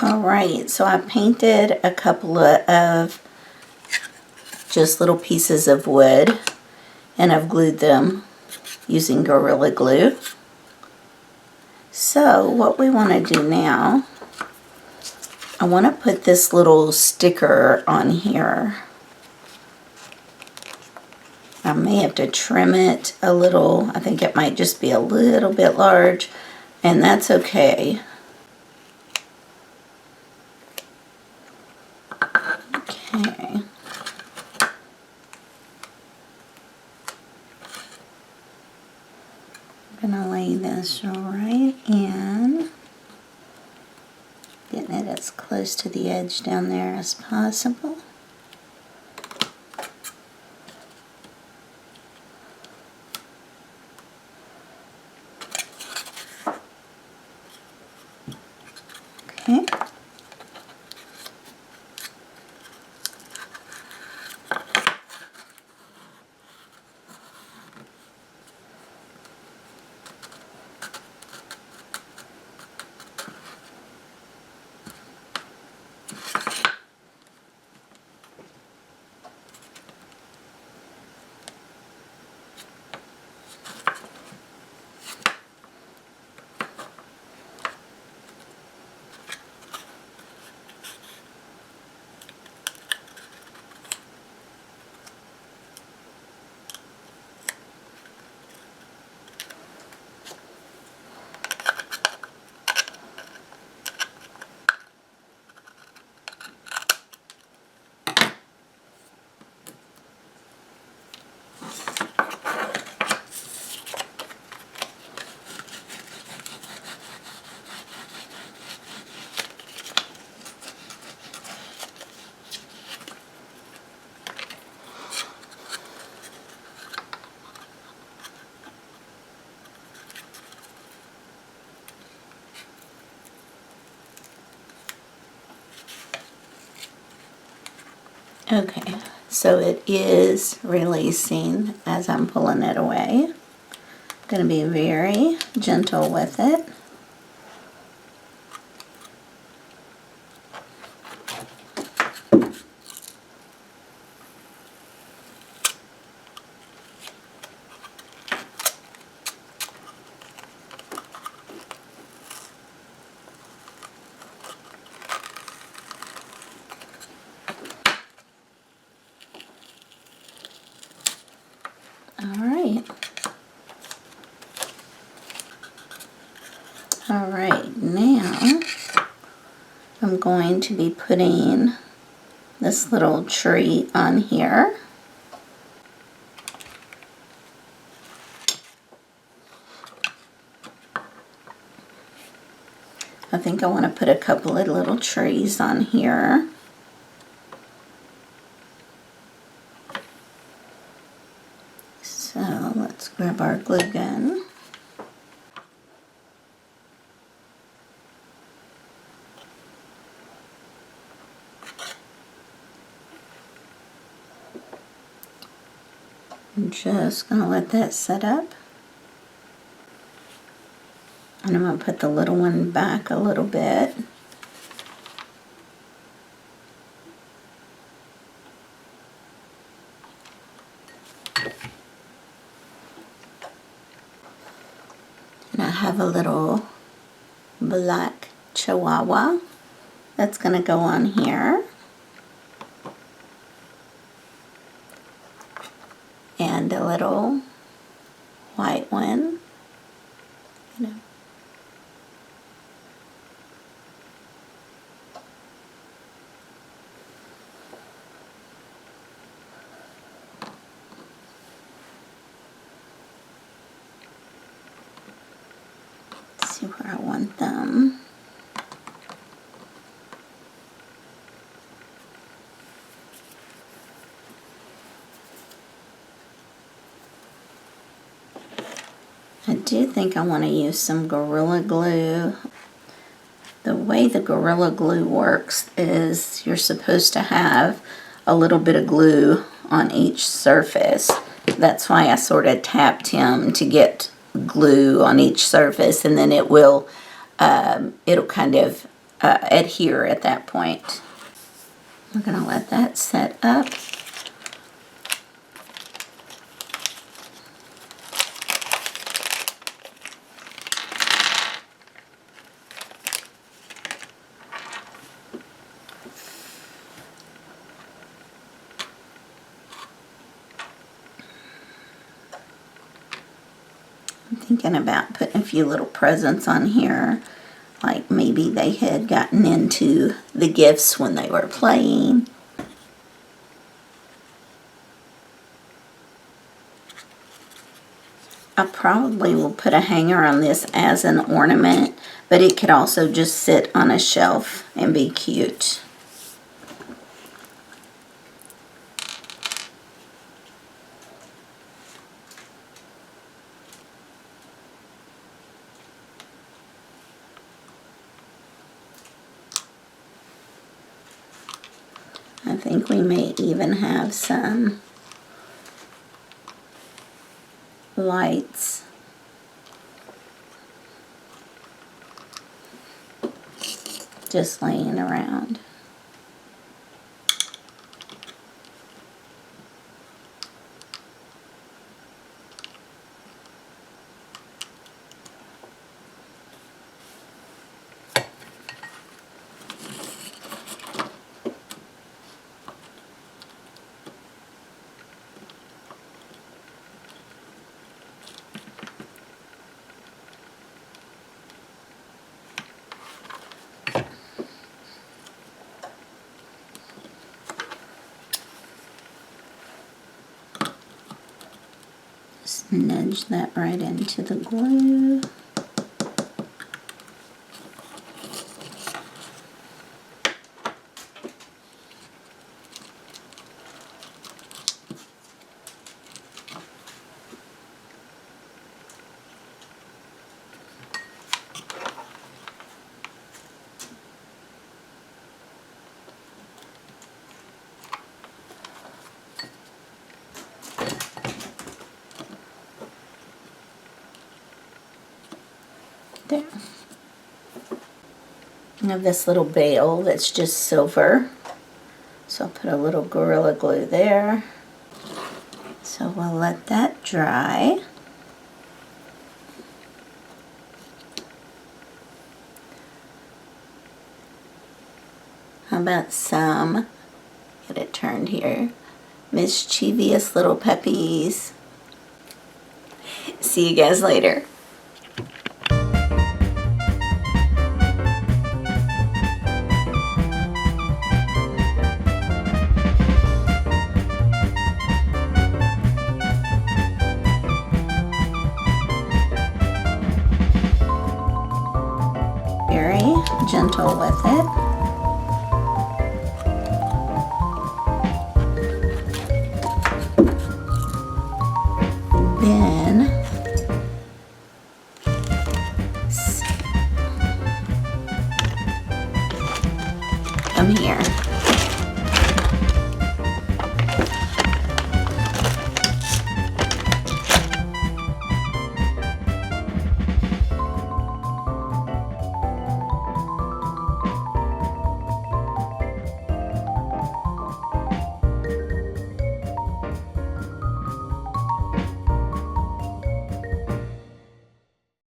Alright, so I painted a couple of just little pieces of wood, and I've glued them using Gorilla Glue. So what we want to do now, I want to put this little sticker on here. I may have to trim it a little. I think it might just be a little bit large, and that's okay. Okay. I'm gonna lay this right in, getting it as close to the edge down there as possible. Okay. Okay, so it is releasing as I'm pulling it away. I'm going to be very gentle with it. Alright, now I'm going to be putting this little tree on here. I think I want to put a couple of little trees on here. So let's grab our glue gun. I'm just going to let that set up. And I'm going to put the little one back a little bit. And I have a little black chihuahua that's going to go on here. And a little white one, you know. Let's see where I want them. I do think I want to use some Gorilla Glue. The way the Gorilla Glue works is you're supposed to have a little bit of glue on each surface. That's why I sort of tapped him to get glue on each surface, and then it will, it'll kind of adhere at that point. I'm going to let that set up. I'm thinking about putting a few little presents on here, like maybe they had gotten into the gifts when they were playing. I probably will put a hanger on this as an ornament, but it could also just sit on a shelf and be cute. I think we may even have some lights. Just laying around. Just nudge that right into the glue. There. I have this little bail that's just silver, so I'll put a little Gorilla Glue there. So we'll let that dry. How about some, get it turned here, mischievous little puppies. See you guys later. Very gentle with it. Then